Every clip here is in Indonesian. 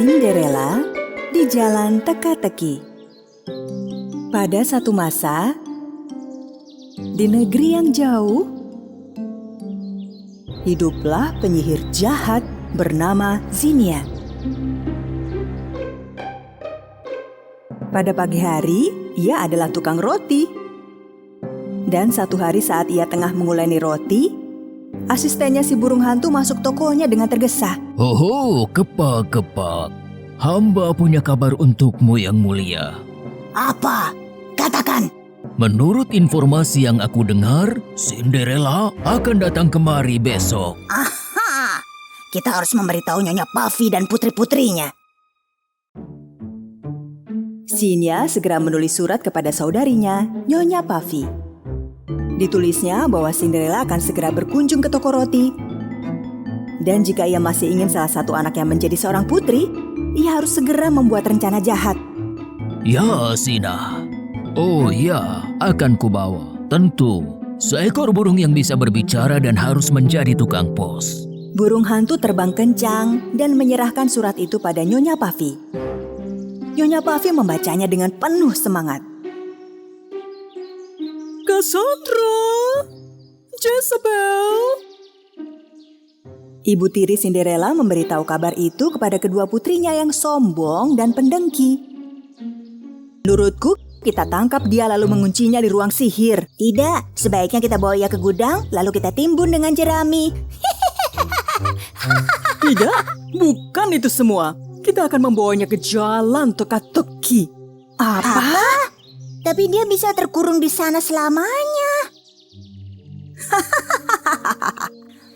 Cinderella di Jalan Teka-teki. Pada satu masa, di negeri yang jauh, hiduplah penyihir jahat bernama Zinnia. Pada pagi hari, ia adalah tukang roti. Dan satu hari saat ia tengah menguleni roti, asistennya si burung hantu masuk tokonya dengan tergesa. Oh, kepak-kepak. Hamba punya kabar untukmu yang mulia. Apa? Katakan. Menurut informasi yang aku dengar, Cinderella akan datang kemari besok. Aha! Kita harus memberitahu Nyonya Puffy dan putri-putrinya. Zinnia segera menulis surat kepada saudarinya, Nyonya Puffy. Ditulisnya bahwa Cinderella akan segera berkunjung ke toko roti. Dan jika ia masih ingin salah satu anaknya menjadi seorang putri, ia harus segera membuat rencana jahat. Ya, Sina. Oh ya, akan kubawa. Tentu, seekor burung yang bisa berbicara dan harus menjadi tukang pos. Burung hantu terbang kencang dan menyerahkan surat itu pada Nyonya Puffy. Nyonya Puffy membacanya dengan penuh semangat. Cassandra, Jezebel. Ibu tiri Cinderella memberitahu kabar itu kepada kedua putrinya yang sombong dan pendengki. Menurutku, kita tangkap dia lalu menguncinya di ruang sihir. Tidak, sebaiknya kita bawa ia ke gudang, lalu kita timbun dengan jerami. Tidak, bukan itu semua. Kita akan membawanya ke jalan teka-teki. Apa? Tapi dia bisa terkurung di sana selamanya.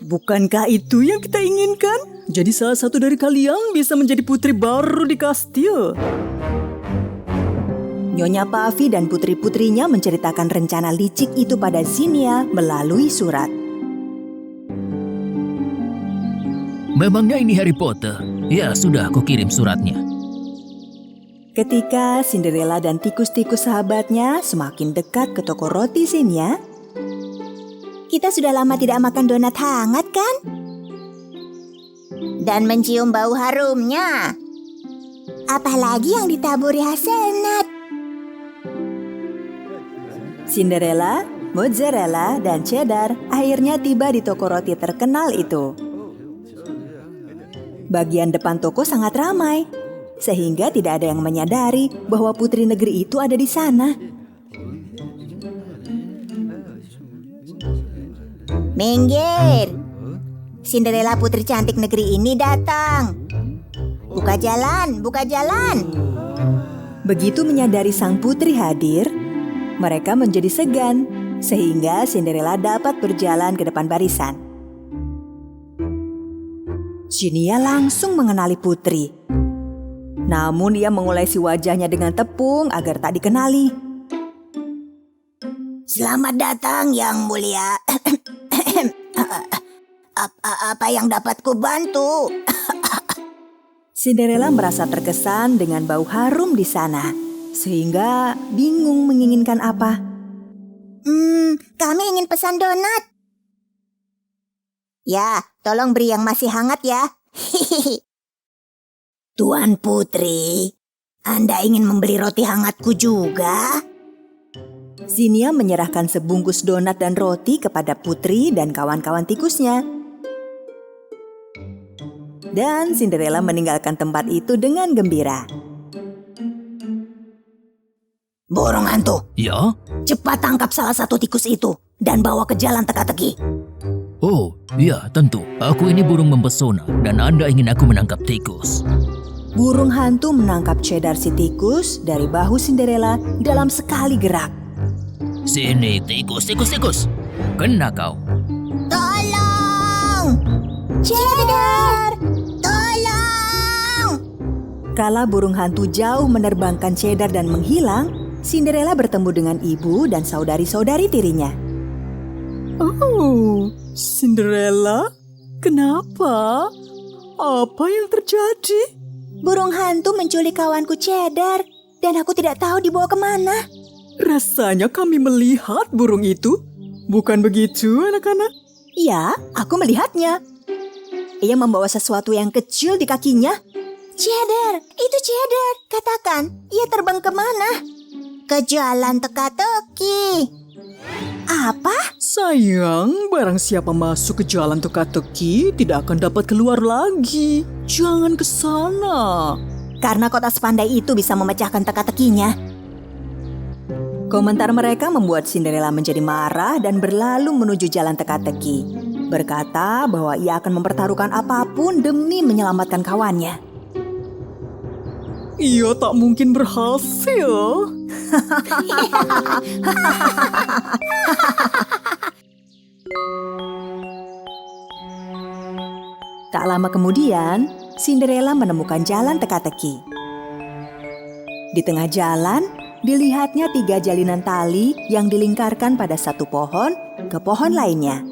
Bukankah itu yang kita inginkan? Jadi salah satu dari kalian bisa menjadi putri baru di kastil. Nyonya Puffy dan putri-putrinya menceritakan rencana licik itu pada Zinnia melalui surat. Memangnya ini Harry Potter? Ya, sudah aku kirim suratnya. Ketika Cinderella dan tikus-tikus sahabatnya semakin dekat ke toko roti Zinnia, Kita sudah lama tidak makan donat hangat kan? Dan mencium bau harumnya. Apalagi yang ditaburi hazelnut. Cinderella, mozzarella, dan cheddar akhirnya tiba di toko roti terkenal itu. Bagian depan toko sangat ramai, sehingga tidak ada yang menyadari bahwa putri negeri itu ada di sana. Minggir! Cinderella putri cantik negeri ini datang. Buka jalan, buka jalan. Begitu menyadari sang putri hadir, mereka menjadi segan, sehingga Cinderella dapat berjalan ke depan barisan. Zinnia langsung mengenali putri. Namun ia mengolesi wajahnya dengan tepung agar tak dikenali. Selamat datang yang mulia. Apa yang dapat kubantu? Cinderella merasa terkesan dengan bau harum di sana, sehingga bingung menginginkan apa. Kami ingin pesan donat. Ya, tolong beri yang masih hangat ya. Tuan Putri, Anda ingin membeli roti hangatku juga? Zinnia menyerahkan sebungkus donat dan roti kepada putri dan kawan-kawan tikusnya. Dan Cinderella meninggalkan tempat itu dengan gembira. Burung hantu, Ya? cepat tangkap salah satu tikus itu dan bawa ke jalan teka-teki. Oh, ya tentu. Aku ini burung mempesona dan Anda ingin aku menangkap tikus. Burung hantu menangkap cheddar si tikus dari bahu Cinderella dalam sekali gerak. Sini tikus. Kena kau. Tolong! Cheddar! Tolong! Kala burung hantu jauh menerbangkan cheddar dan menghilang, Cinderella bertemu dengan ibu dan saudari-saudari tirinya. Oh, Cinderella? Kenapa? Apa yang terjadi? Burung hantu menculik kawanku Cheddar dan aku tidak tahu dibawa kemana. Rasanya kami melihat burung itu. Bukan begitu, anak-anak? Ya, aku melihatnya. Ia membawa sesuatu yang kecil di kakinya. Cheddar, itu Cheddar. Katakan, ia terbang kemana? Ke jalan teka-teki. Apa? Sayang, barang siapa masuk ke jalan teka-teki tidak akan dapat keluar lagi. Jangan ke sana. Karena kota sepandai itu bisa memecahkan teka-tekinya. Komentar mereka membuat Cinderella menjadi marah dan berlalu menuju jalan teka-teki. Berkata bahwa ia akan mempertaruhkan apapun demi menyelamatkan kawannya. Ia tak mungkin berhasil. Tak lama kemudian, Cinderella menemukan jalan teka-teki. Di tengah jalan, dilihatnya 3 jalinan tali yang dilingkarkan pada satu pohon ke pohon lainnya.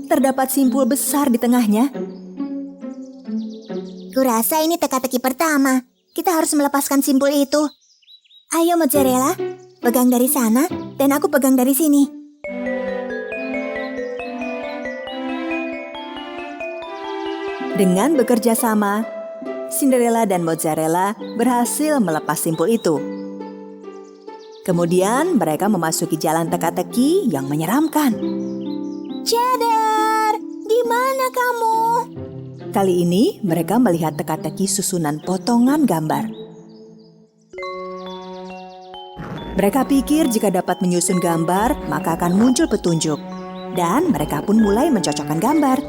Terdapat simpul besar di tengahnya. Kurasa ini teka-teki pertama. Kita harus melepaskan simpul itu. Ayo Mozzarella, pegang dari sana dan aku pegang dari sini. Dengan bekerja sama, Cinderella dan Mozzarella berhasil melepas simpul itu. Kemudian mereka memasuki jalan teka-teki yang menyeramkan. Cheddar, di mana kamu? Kali ini mereka melihat teka-teki susunan potongan gambar. Mereka pikir jika dapat menyusun gambar, maka akan muncul petunjuk. Dan mereka pun mulai mencocokkan gambar.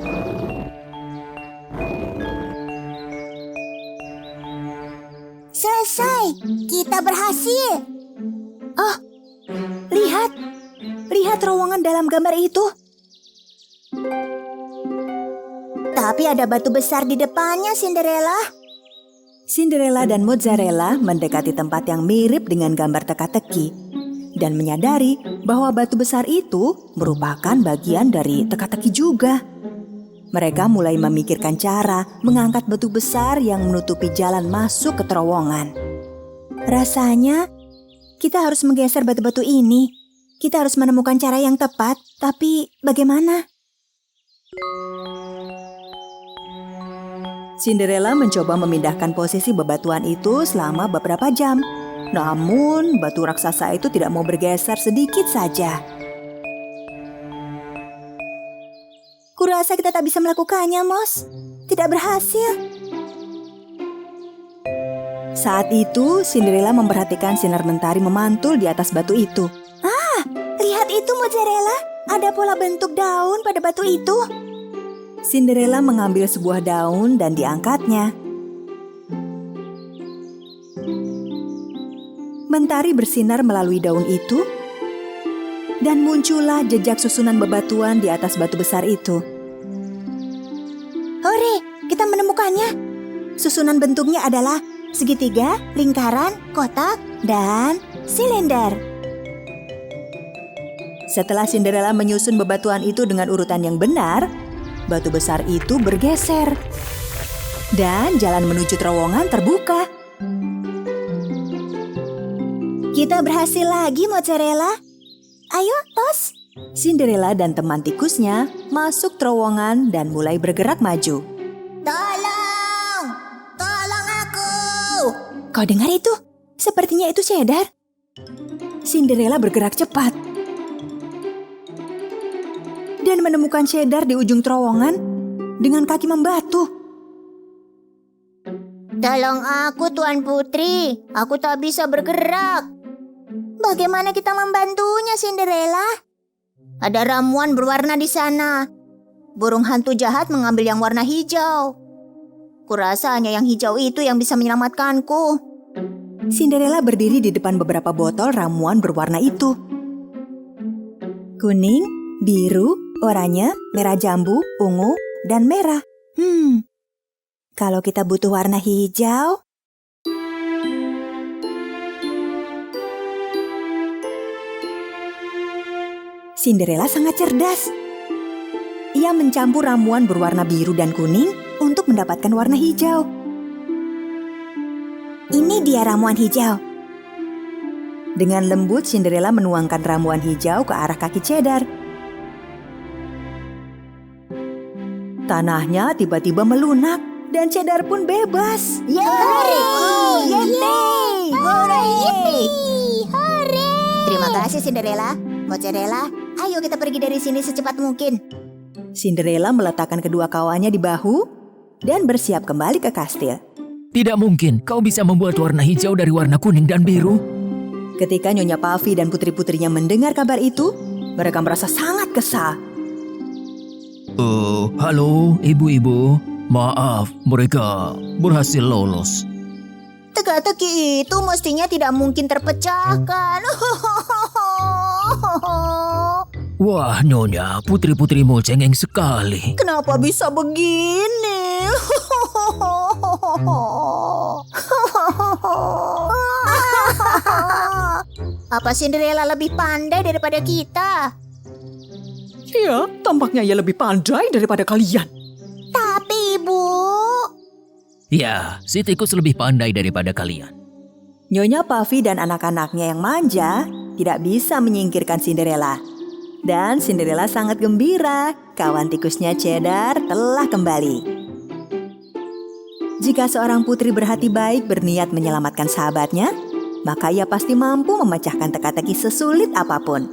Selesai, kita berhasil. Oh, lihat terowongan dalam gambar itu. Tapi ada batu besar di depannya, Cinderella. Cinderella dan Mozzarella mendekati tempat yang mirip dengan gambar teka-teki dan menyadari bahwa batu besar itu merupakan bagian dari teka-teki juga. Mereka mulai memikirkan cara mengangkat batu besar yang menutupi jalan masuk ke terowongan. Rasanya kita harus menggeser batu-batu ini. Kita harus menemukan cara yang tepat, tapi bagaimana? Cinderella mencoba memindahkan posisi bebatuan itu selama beberapa jam. Namun, batu raksasa itu tidak mau bergeser sedikit saja. Kurasa kita tak bisa melakukannya, Mos. Tidak berhasil. Saat itu, Cinderella memperhatikan sinar mentari memantul di atas batu itu. Lihat itu, Mozzarella. Ada pola bentuk daun pada batu itu. Cinderella mengambil sebuah daun dan diangkatnya. Mentari bersinar melalui daun itu, dan muncullah jejak susunan bebatuan di atas batu besar itu. Hore, kita menemukannya. Susunan bentuknya adalah segitiga, lingkaran, kotak, dan silinder. Setelah Cinderella menyusun bebatuan itu dengan urutan yang benar, batu besar itu bergeser. Dan jalan menuju terowongan terbuka. Kita berhasil lagi, Mozzarella. Ayo, tos. Cinderella dan teman tikusnya masuk terowongan dan mulai bergerak maju. Tolong! Tolong aku! Kau dengar itu? Sepertinya itu Cheddar. Cinderella bergerak cepat dan menemukan Cheddar di ujung terowongan dengan kaki membatu. Tolong aku, Tuan Putri. Aku tak bisa bergerak. Bagaimana kita membantunya, Cinderella? Ada ramuan berwarna di sana. Burung hantu jahat mengambil yang warna hijau. Kurasa hanya yang hijau itu yang bisa menyelamatkanku. Cinderella berdiri di depan beberapa botol ramuan berwarna itu. Kuning, biru, oranye, merah jambu, ungu, dan merah. Kalau kita butuh warna hijau... Cinderella sangat cerdas. Ia mencampur ramuan berwarna biru dan kuning untuk mendapatkan warna hijau. Ini dia ramuan hijau. Dengan lembut, Cinderella menuangkan ramuan hijau ke arah kaki Cheddar. Tanahnya tiba-tiba melunak dan Cheddar pun bebas. Yeay! Hore! Terima kasih Cinderella. Mozzarella, ayo kita pergi dari sini secepat mungkin. Cinderella meletakkan kedua kawannya di bahu dan bersiap kembali ke kastil. Tidak mungkin kau bisa membuat warna hijau dari warna kuning dan biru. Ketika Nyonya Puffy dan putri-putrinya mendengar kabar itu, mereka merasa sangat kesal. Halo ibu-ibu. Maaf, mereka berhasil lolos. Teka-teki itu mestinya tidak mungkin terpecahkan. Wah, Nyonya, putri-putrimu cengeng sekali. Kenapa bisa begini? Apa Cinderella lebih pandai daripada kita? Ya, tampaknya ia lebih pandai daripada kalian. Tapi Ibu, Ya, si tikus lebih pandai daripada kalian. Nyonya Puffy dan anak-anaknya yang manja tidak bisa menyingkirkan Cinderella. Dan Cinderella sangat gembira, kawan tikusnya Cheddar telah kembali. Jika seorang putri berhati baik berniat menyelamatkan sahabatnya, maka ia pasti mampu memecahkan teka-teki sesulit apapun.